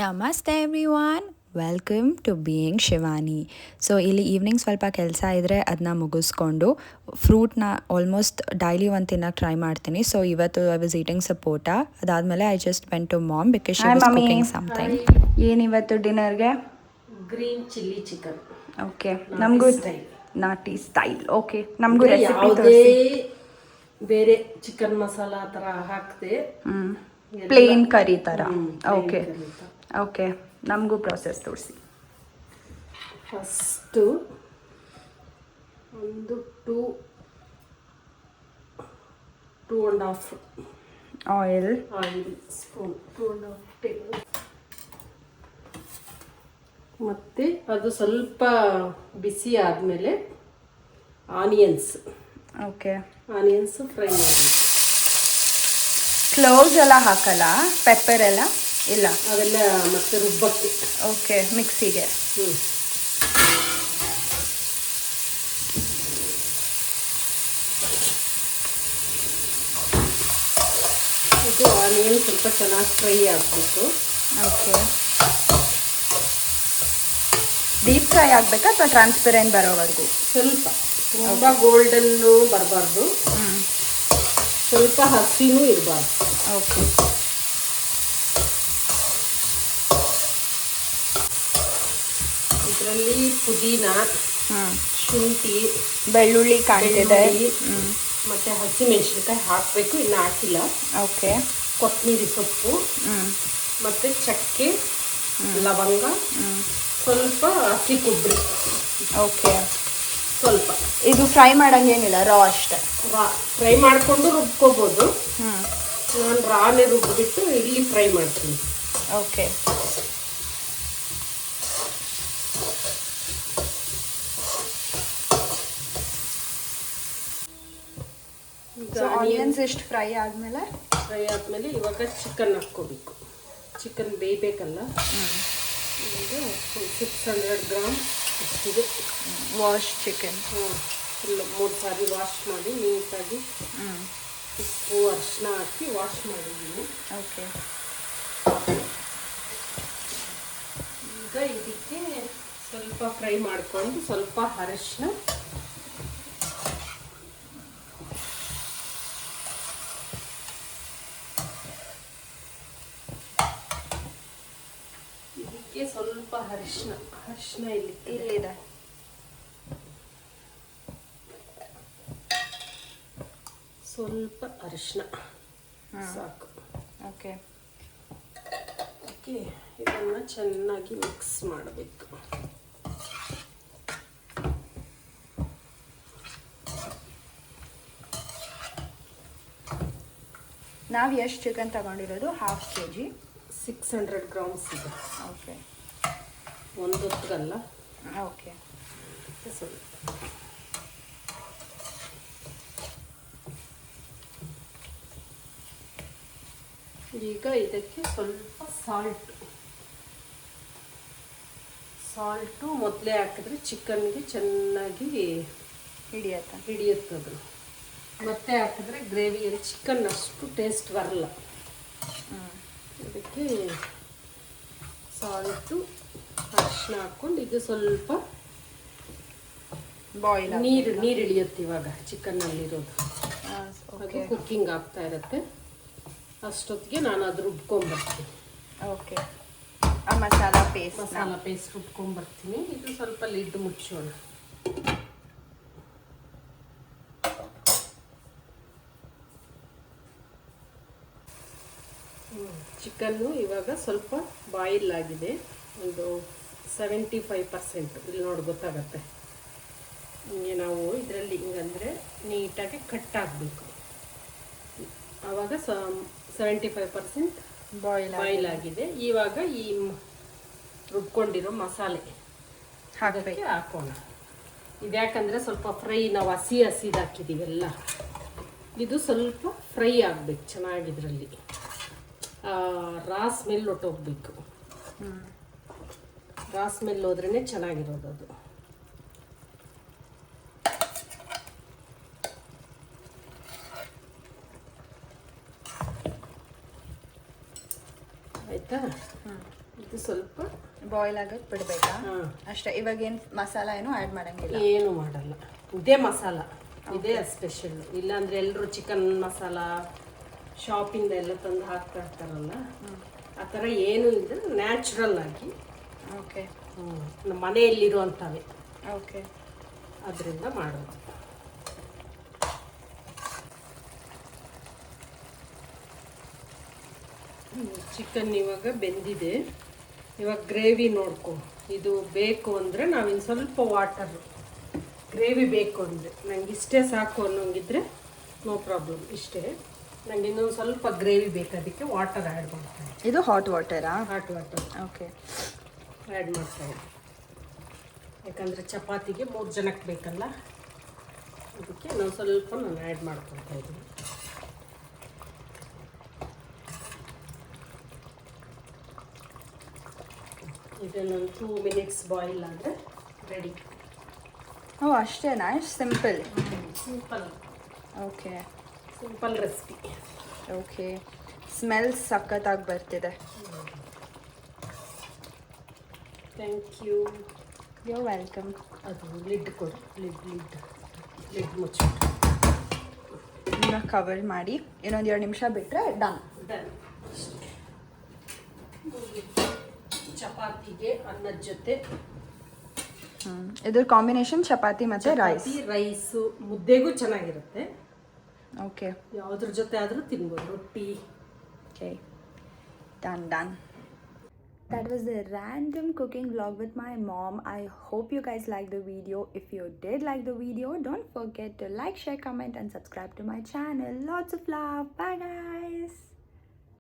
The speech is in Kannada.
ನಮಸ್ತೆ everyone, welcome to being Shivani. So ಇಲ್ಲಿ ಈವ್ನಿಂಗ್ ಸ್ವಲ್ಪ ಕೆಲಸ ಇದ್ದರೆ ಅದನ್ನ ಮುಗಿಸ್ಕೊಂಡು ಫ್ರೂಟ್ನ ಆಲ್ಮೋಸ್ಟ್ ಡೈಲಿ ಒಂದು ತಿನ್ನೋಕೆ ಟ್ರೈ ಮಾಡ್ತೀನಿ. ಸೊ ಇವತ್ತು ಐ ವಾಸ್ ಈಟಿಂಗ್ ಸಪೋಟ. ಅದಾದಮೇಲೆ I just went to mom because she was cooking something. ಏನಿವತ್ತು ಡಿನ್ನರ್ಗೆ? Green chilli chicken. ಓಕೆ, ನಮಗೂ ನಾಟಿ ಸ್ಟೈಲ್. ಓಕೆ, ನಮಗೂ ರೆಸಿಪಿ ಯಾವುದೇ ಬೇರೆ ಚಿಕನ್ ಮಸಾಲ ಆ ಥರ ಹಾಕದೆ ಪ್ಲೇನ್ ಕರಿ ಥರ. ಓಕೆ ಓಕೆ, ನಮಗೂ ಪ್ರಾಸೆಸ್ ತೋರಿಸಿ. ಫಸ್ಟು ಒಂದು two and half oil spoon, 2.5 table. ಮತ್ತು ಅದು ಸ್ವಲ್ಪ ಬಿಸಿ ಆದಮೇಲೆ ಆನಿಯನ್ಸ್ ಫ್ರೈ ಮಾಡಿ. ಕ್ಲೋವ್ಸ್ ಎಲ್ಲ ಹಾಕಲ್ಲ, ಪೆಪ್ಪರ್ ಎಲ್ಲ ಇಲ್ಲ, ಅವೆಲ್ಲ ಮತ್ತೆ ರುಬ್ಬಕ್ಕೆ. ಓಕೆ, ಮಿಕ್ಸಿಗೆ. ಇದು ಆನಿಯನ್ ಸ್ವಲ್ಪ ಚೆನ್ನಾಗಿ ಫ್ರೈ ಆಗಬೇಕು. ಓಕೆ, ಡೀಪ್ ಫ್ರೈ ಆಗಬೇಕಾ ಅಥವಾ ಟ್ರಾನ್ಸ್ಪರೆಂಟ್ ಬರೋವರೆಗೂ? ಸ್ವಲ್ಪ, ತುಂಬ ಗೋಲ್ಡನ್ನು ಬರಬಾರ್ದು, ಸ್ವಲ್ಪ ಹಸಿನೂ ಇರಬಾರ್ದು. ಓಕೆ, ಇದರಲ್ಲಿ ಪುದೀನ, ಶುಂಠಿ, ಬೆಳ್ಳುಳ್ಳಿ ಕಾಣ್ತಿದೆ, ಮತ್ತು ಹಸಿಮೆಣಸಿನ್ಕಾಯಿ ಹಾಕಬೇಕು, ಇನ್ನು ಹಾಕಿಲ್ಲ. ಓಕೆ, ಕೊತ್ತಂಬರಿ ಸೊಪ್ಪು, ಮತ್ತು ಚಕ್ಕೆ, ಲವಂಗ, ಸ್ವಲ್ಪ ಹಸಿ ಕೊಬ್ಬರಿ. ಓಕೆ, ಸ್ವಲ್ಪ. ಇದು ಫ್ರೈ ಮಾಡೋಂಗೇನಿಲ್ಲ, ರಾ ಅಷ್ಟೇ. ಫ್ರೈ ಮಾಡಿಕೊಂಡು ರುಬ್ಕೋಬೋದು. ನಾನು ರಾನೇ ರುಬ್ಬಿಬಿಟ್ಟು ಇಲ್ಲಿ ಫ್ರೈ ಮಾಡ್ತೀನಿ. ಓಕೆ, ಆನಿಯನ್ಸ್ ಎಷ್ಟು ಫ್ರೈ ಆದಮೇಲೆ ಇವಾಗ ಚಿಕನ್ ಹಾಕ್ಕೋಬೇಕು. ಚಿಕನ್ ಬೇಯಬೇಕಲ್ಲ. ಈಗ 600 ಗ್ರಾಮ್ ಅಷ್ಟಿದೆ ವಾಶ್ ಚಿಕನ್. ಫುಲ್ 3 ಸಾರಿ ವಾಶ್ ಮಾಡಿ ನೀಟಾಗಿ ಉಪ್ಪು ಅರಿಶಿನ ಹಾಕಿ ವಾಶ್ ಮಾಡಿದ್ದೀನಿ. ಓಕೆ, ಈಗ ಇದಕ್ಕೆ ಸ್ವಲ್ಪ ಫ್ರೈ ಮಾಡಿಕೊಂಡು ಸ್ವಲ್ಪ ಅರಿಶಿನ, ಇದಕ್ಕೆ ಸ್ವಲ್ಪ ಅರಿಶಿನ ಇಲ್ಲಿದೆ. ಸ್ವಲ್ಪ ಅರಿಶಿನ ಸಾಕು. ಓಕೆ ಓಕೆ, ಇದನ್ನು ಚೆನ್ನಾಗಿ ಮಿಕ್ಸ್ ಮಾಡಬೇಕು. ನಾವು ಎಷ್ಟು ಚಿಕನ್ ತಗೊಂಡಿರೋದು? ½ kg, 600 ಗ್ರಾಮ್ಸ್ ಇದೆ. ಓಕೆ, ಒಂದು ಹೊತ್ತಿಗಲ್ಲ. ಓಕೆ, ಸ್ವಲ್ಪ ಈಗ ಇದಕ್ಕೆ ಸ್ವಲ್ಪ ಸಾಲ್ಟು ಮೊದಲೇ ಹಾಕಿದ್ರೆ ಚಿಕನ್ಗೆ ಚೆನ್ನಾಗಿ ಹಿಡಿಯುತ್ತದು. ಮತ್ತೆ ಹಾಕಿದ್ರೆ ಗ್ರೇವಿಯಲ್ಲಿ ಚಿಕನ್ ಅಷ್ಟು ಟೇಸ್ಟ್ ಬರಲ್ಲ. ಇದಕ್ಕೆ ಸಾಲ್ಟು ಅರಿಶಿನ ಹಾಕ್ಕೊಂಡು ಇದು ಸ್ವಲ್ಪ ಬಾಯ್ಲ್ ನೀರು ಇಳಿಯುತ್ತೆ. ಇವಾಗ ಚಿಕನ್ನಲ್ಲಿರೋದು ಅದು ಕುಕ್ಕಿಂಗ್ ಆಗ್ತಾ ಇರುತ್ತೆ. ಅಷ್ಟೊತ್ತಿಗೆ ನಾನು ಅದು ರುಬ್ಕೊಂಡ್ಬರ್ತೀನಿ. ಓಕೆ, ಆ ಮಸಾಲ ಪೇಸ್ಟ್ ರುಬ್ಕೊಂಡ್ಬರ್ತೀನಿ. ಇದು ಸ್ವಲ್ಪ ಲಿಡ್ ಮುಚ್ಚೋಣ. ಚಿಕನ್ನು ಇವಾಗ ಸ್ವಲ್ಪ ಬಾಯಿಲ್ ಆಗಿದೆ, ಒಂದು 75%. ಇಲ್ಲಿ ನೋಡಿ ಗೊತ್ತಾಗತ್ತೆ. ಹಿಂಗೆ ನಾವು ಇದರಲ್ಲಿ ಹಿಂಗಂದರೆ ನೀಟಾಗಿ ಕಟ್ ಆಗಬೇಕು. ಆವಾಗ 75% ಬಾಯಿಲ್ ಆಗಿದೆ. ಇವಾಗ ಈ ರುಬ್ಕೊಂಡಿರೋ ಮಸಾಲೆ ಹಾಕಕ್ಕೆ ಹಾಕೋಣ. ಇದ್ಯಾಕಂದರೆ ಸ್ವಲ್ಪ ಫ್ರೈ, ನಾವು ಹಸಿದು ಹಾಕಿದ್ದೀವೆಲ್ಲ, ಇದು ಸ್ವಲ್ಪ ಫ್ರೈ ಆಗಬೇಕು ಚೆನ್ನಾಗಿದ್ರಲ್ಲಿ. ರಾ ಸ್ಮೆಲ್ ಹೊಟ್ಟೋಗ್ಬೇಕು. ರಾ ಸ್ಮೆಲ್ ಹೋದ್ರೇ ಚೆನ್ನಾಗಿರೋದು ಅದು. ಆಯಿತಾ? ಇದು ಸ್ವಲ್ಪ ಬಾಯ್ಲ್ ಆಗೋಕ್ಕೆ ಬಿಡಬೇಕಾ? ಹಾಂ, ಅಷ್ಟೇ. ಇವಾಗ ಏನು ಮಸಾಲ ಏನು ಆ್ಯಡ್ ಮಾಡೋಂಗಿಲ್ಲ? ಏನು ಮಾಡಲ್ಲ. ಇದೇ ಮಸಾಲ, ಇದೇ ಸ್ಪೆಷಲ್. ಇಲ್ಲಾಂದರೆ ಎಲ್ಲರೂ ಚಿಕನ್ ಮಸಾಲ ಶಾಪಿಂದ ಎಲ್ಲ ತಂದು ಹಾಕ್ತಾ ಇರ್ತಾರಲ್ಲ, ಆ ಥರ ಏನೂ ಇಲ್ಲ. ನ್ಯಾಚುರಲ್ ಆಗಿ ಓಕೆ. ನಮ್ಮ ಮನೆಯಲ್ಲಿರುವಂಥವೇ, ಓಕೆ, ಅದರಿಂದ ಮಾಡೋದು. ಚಿಕನ್ ಇವಾಗ ಬೆಂದಿದೆ. ಇವಾಗ ಗ್ರೇವಿ ನೋಡ್ಕೊ. ಇದು ಬೇಕು ಅಂದರೆ ನಾವಿನ್ನು ಸ್ವಲ್ಪ ವಾಟರು, ಗ್ರೇವಿ ಬೇಕು ಅಂದರೆ, ನಂಗೆ ಇಷ್ಟೇ ಸಾಕು ಅನ್ನೋಂಗಿದ್ರೆ ನೋ ಪ್ರಾಬ್ಲಮ್, ಇಷ್ಟೇ. ನನಗೆ ಇನ್ನೊಂದು ಸ್ವಲ್ಪ ಗ್ರೇವಿ ಬೇಕು, ಅದಕ್ಕೆ ವಾಟರ್ ಆ್ಯಡ್ ಮಾಡ್ತೀನಿ. ಇದು ಹಾಟ್ ವಾಟರಾ? ಹಾಟ್ ವಾಟರ್ ಓಕೆ, ಆ್ಯಡ್ ಮಾಡ್ತೀನಿ. ಯಾಕಂದರೆ ಚಪಾತಿಗೆ 3 ಜನಕ್ಕೆ ಬೇಕಲ್ಲ, ಅದಕ್ಕೆ ನಾನು ಸ್ವಲ್ಪ ಆ್ಯಡ್ ಮಾಡ್ಕೊಳ್ತಾ ಇದ್ದೀನಿ. ಇದನ್ನೊಂದು 2 ಮಿನಿಟ್ಸ್ ಬಾಯ್ಲ್ ಆದರೆ ರೆಡಿ. ಓ ಅಷ್ಟೇನಾ? Simple? Simple. Okay, simple recipe. Okay. Smell ಸಖತ್ತಾಗಿ ಬರ್ತಿದೆ. Thank you. You welcome. ಅದು ಲಿಡ್ ಕೊಡು, ಲಿಡ್ ಮುಚ್ಚಿಬಿಟ್ಟು ಇನ್ನು ಕವರ್ ಮಾಡಿ ಇನ್ನೊಂದು 2 ನಿಮಿಷ ಬಿಟ್ಟರೆ ಡನ್. ಡನ್. ಚಪಾತಿಗೆ ಅನ್ನದ ಜೊತೆ ಇದ್ರ ಕಾಂಬಿನೇಷನ್ ಚಪಾತಿ ಮತ್ತು ರೈಸು ಮುದ್ದೆಗೂ ಚೆನ್ನಾಗಿರುತ್ತೆ. ಓಕೆ, ಯಾವುದ್ರ ಜೊತೆ ಆದರೂ ತಿನ್ಬೋದು, ರೊಟ್ಟಿ. Okay, done. That was the random cooking vlog with my mom. I hope you guys liked the video. If you did like the video, don't forget to like, share, comment and subscribe to my channel. Lots of love. Bye guys.